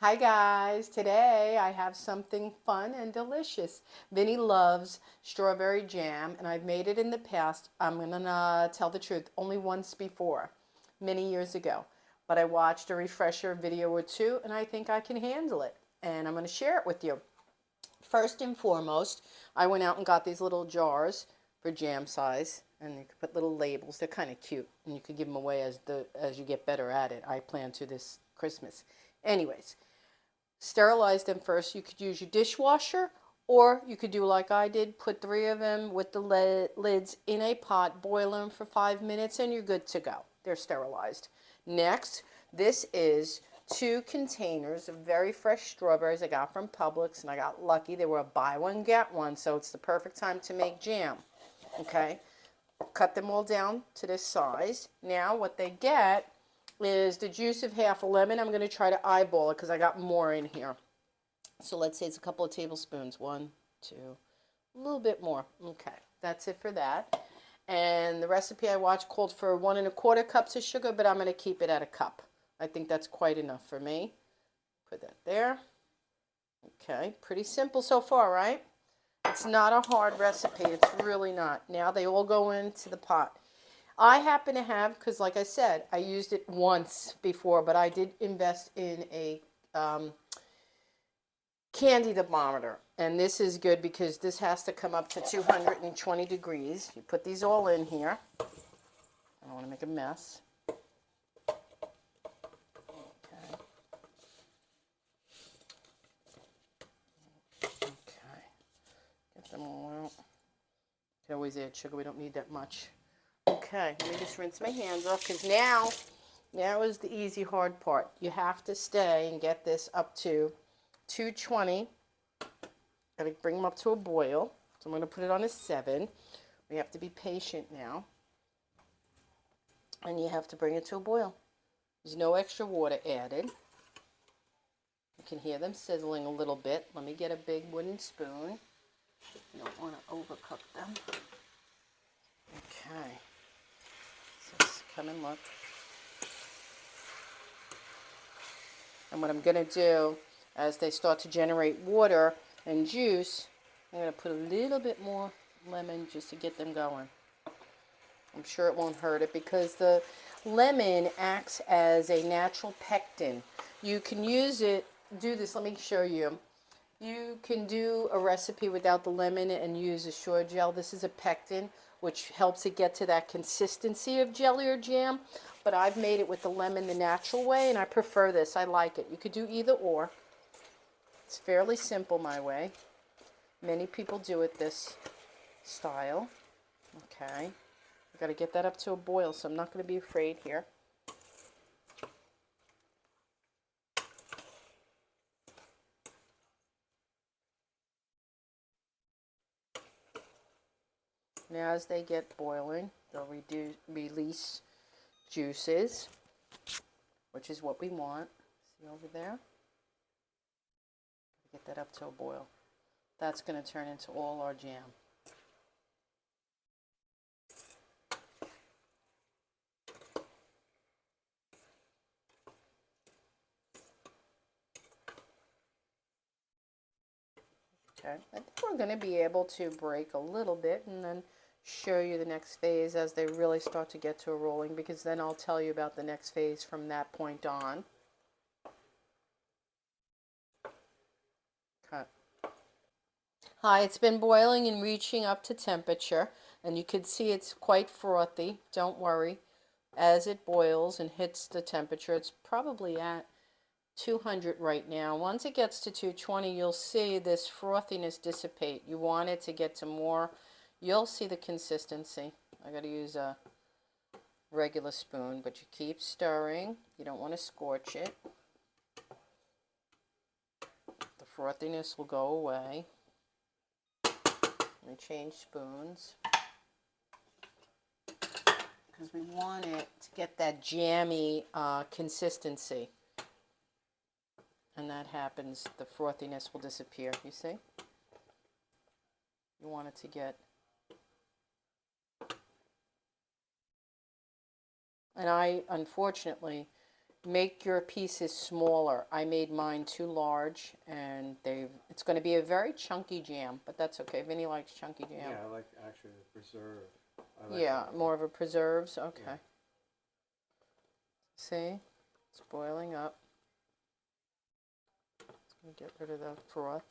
Hi guys, today I have something fun and delicious. Vinny loves strawberry jam and I've made it in the past. I'm gonna tell the truth, only once before, many years ago. But I watched a refresher video or two and I think I can handle it. And I'm gonna share it with you. First and foremost, I went out and got these little jars for jam size, and you can put little labels. They're kind of cute, and you can give them away as you get better at it. I plan to this Christmas. Anyways, sterilize them first. You could use your dishwasher, or you could do like I did, put three of them with the lids in a pot, boil them for 5 minutes, and you're good to go. They're sterilized. Next, this is 2 containers of very fresh strawberries I got from Publix, and I got lucky. They were a buy one, get one, so it's the perfect time to make jam. Okay, cut them all down to this size. Now what they get is the juice of half a lemon. I'm going to try to eyeball it because I got more in here. So let's say it's a couple of tablespoons. 1, 2, a little bit more. Okay, that's it for that. And the recipe I watched called for 1 1/4 cups of sugar, but I'm going to keep it at a cup. I think that's quite enough for me. Put that there. Okay, pretty simple so far, right? It's not a hard recipe. It's really not. Now they all go into the pot. I happen to have, because like I said, I used it once before, but I did invest in a candy thermometer. And this is good because this has to come up to 220 degrees. You put these all in here. I don't want to make a mess. Okay. Okay. Get them all out. You can always add sugar. We don't need that much. Okay, let me just rinse my hands off because now is the easy hard part. You have to stay and get this up to 220. Got to bring them up to a boil. So I'm going to put it on a 7. We have to be patient now. And you have to bring it to a boil. There's no extra water added. You can hear them sizzling a little bit. Let me get a big wooden spoon. You don't want to overcook them. Okay. So just come and look. And what I'm going to do, as they start to generate water and juice, I'm going to put a little bit more lemon just to get them going. I'm sure it won't hurt it because the lemon acts as a natural pectin. You can use it, do this, let me show you. You can do a recipe without the lemon and use a shore gel. This is a pectin, which helps it get to that consistency of jelly or jam. But I've made it with the lemon the natural way, and I prefer this. I like it. You could do either or. It's fairly simple my way. Many people do it this style. Okay. I've got to get that up to a boil, so I'm not going to be afraid here. Now as they get boiling, they'll release juices, which is what we want. See over there? Get that up to a boil. That's going to turn into all our jam. Okay, I think we're going to be able to break a little bit and then show you the next phase as they really start to get to a rolling, because then I'll tell you about the next phase from that point on. Cut. Hi, it's been boiling and reaching up to temperature, and you can see it's quite frothy. Don't worry. As it boils and hits the temperature, it's probably at 200 right now. Once it gets to 220, you'll see this frothiness dissipate. You want it to get to more. You'll see the consistency. I got to use a regular spoon, but you keep stirring. You don't want to scorch it. The frothiness will go away. Let me change spoons because we want it to get that jammy consistency. And that happens, the frothiness will disappear, you see? You want it to get... And I, unfortunately, make your pieces smaller. I made mine too large, and it's going to be a very chunky jam, but that's okay. Vinny likes chunky jam. Yeah, I like actually the preserve. I like Yeah, that. more of a preserves. Okay. Yeah. See? It's boiling up. It's going to get rid of the froth.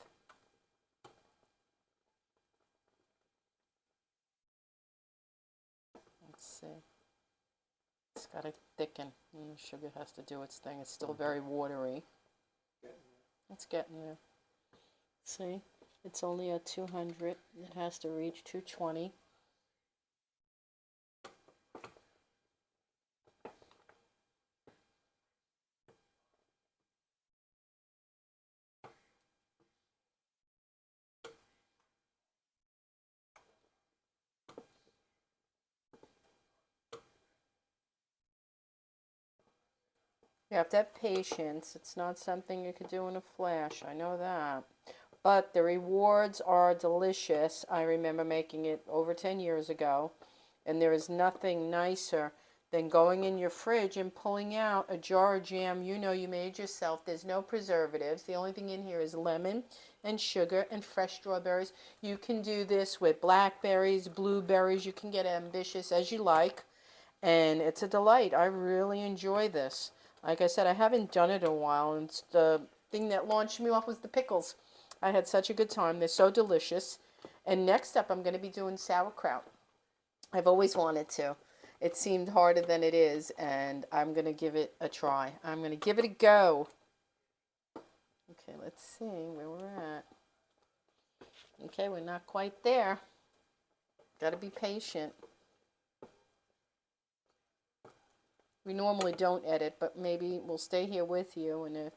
Let's see. It's got to thicken. And the sugar has to do its thing. It's still very watery. It's getting there. See? It's only at 200. It has to reach 220. You have to have patience. It's not something you could do in a flash. I know that. But the rewards are delicious. I remember making it over 10 years ago. And there is nothing nicer than going in your fridge and pulling out a jar of jam you know you made yourself. There's no preservatives. The only thing in here is lemon and sugar and fresh strawberries. You can do this with blackberries, blueberries. You can get ambitious as you like. And it's a delight. I really enjoy this. Like I said, I haven't done it in a while, and it's the thing that launched me off was the pickles. I had such a good time. They're so delicious. And next up, I'm going to be doing sauerkraut. I've always wanted to. It seemed harder than it is, and I'm going to give it a try. I'm going to give it a go. Okay, let's see where we're at. Okay, we're not quite there. Got to be patient. We normally don't edit, but maybe we'll stay here with you and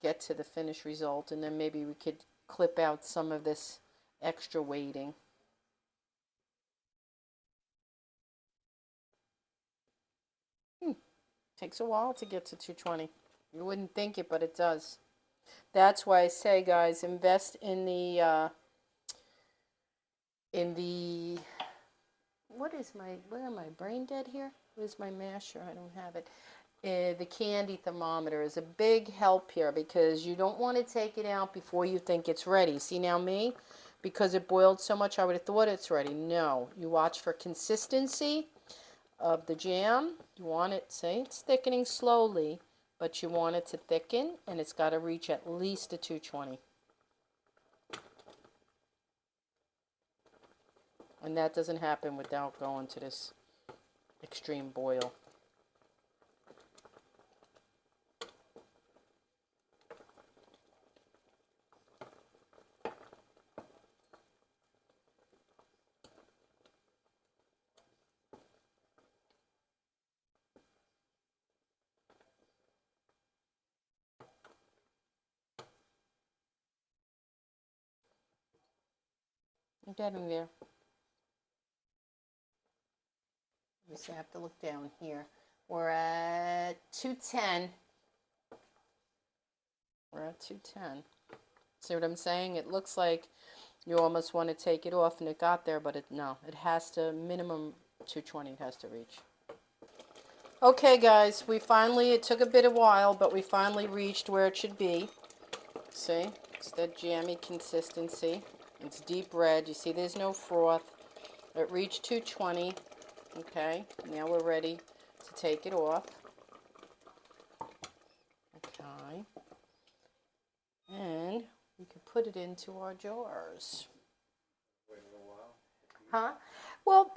get to the finished result, and then maybe we could clip out some of this extra waiting. Takes a while to get to 220. You wouldn't think it, but it does. That's why I say, guys, invest in the where am I, brain dead here? Where's my masher? I don't have it. The candy thermometer is a big help here because you don't want to take it out before you think it's ready. See now me? Because it boiled so much, I would have thought it's ready. No. You watch for consistency of the jam. You want it, see, it's thickening slowly, but you want it to thicken, and it's got to reach at least a 220. And that doesn't happen without going to this extreme boil. I'm getting there. I have to look down here. We're at 210. We're at 210. See what I'm saying? It looks like you almost want to take it off and it got there, but no. It has to, minimum 220 it has to reach. Okay, guys, it took a bit of while, but we finally reached where it should be. See? It's that jammy consistency. It's deep red. You see there's no froth. It reached 220. Okay, now we're ready to take it off. Okay. And we can put it into our jars. Wait a little while. Huh? Well,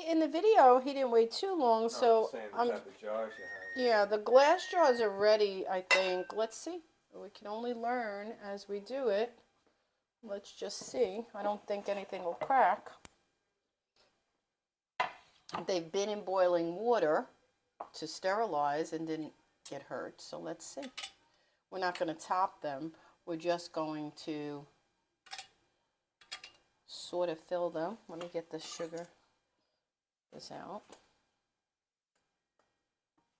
in the video, he didn't wait too long, No, so I'm the type of jars you have. yeah, the glass jars are ready, I think. Let's see. We can only learn as we do it. Let's just see. I don't think anything will crack. They've been in boiling water to sterilize and didn't get hurt, so let's see. We're not going to top them. We're just going to sort of fill them. Let me get this out.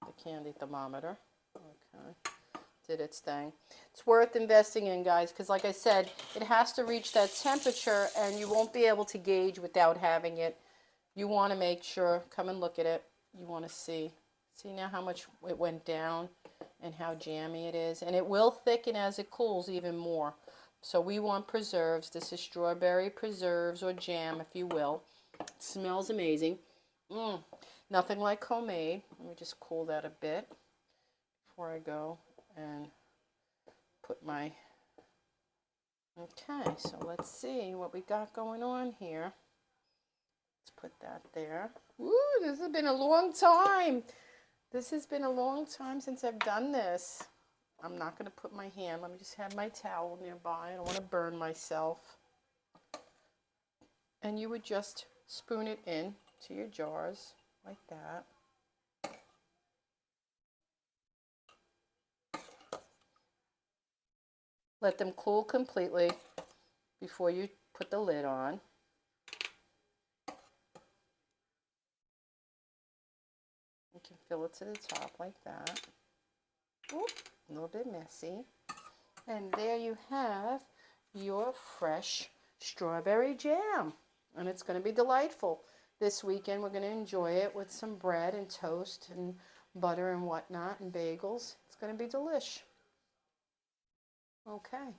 The candy thermometer. Okay. Did its thing. It's worth investing in, guys, because like I said, it has to reach that temperature, and you won't be able to gauge without having it. You want to make sure, come and look at it. You want to see See now how much it went down and how jammy it is? And it will thicken as it cools even more. So we want preserves. This is strawberry preserves or jam, if you will. It smells amazing. Nothing like homemade. Let me just cool that a bit before I go and put my... Okay, so let's see what we got going on here. Let's put that there. Woo, this has been a long time. This has been a long time since I've done this. I'm not going to put my hand. Let me just have my towel nearby. I don't want to burn myself. And you would just spoon it in to your jars like that. Let them cool completely before you put the lid on. You can fill it to the top like that. Oop, a little bit messy. And there you have your fresh strawberry jam. And it's going to be delightful. This weekend we're going to enjoy it with some bread and toast and butter and whatnot and bagels. It's going to be delish. Okay.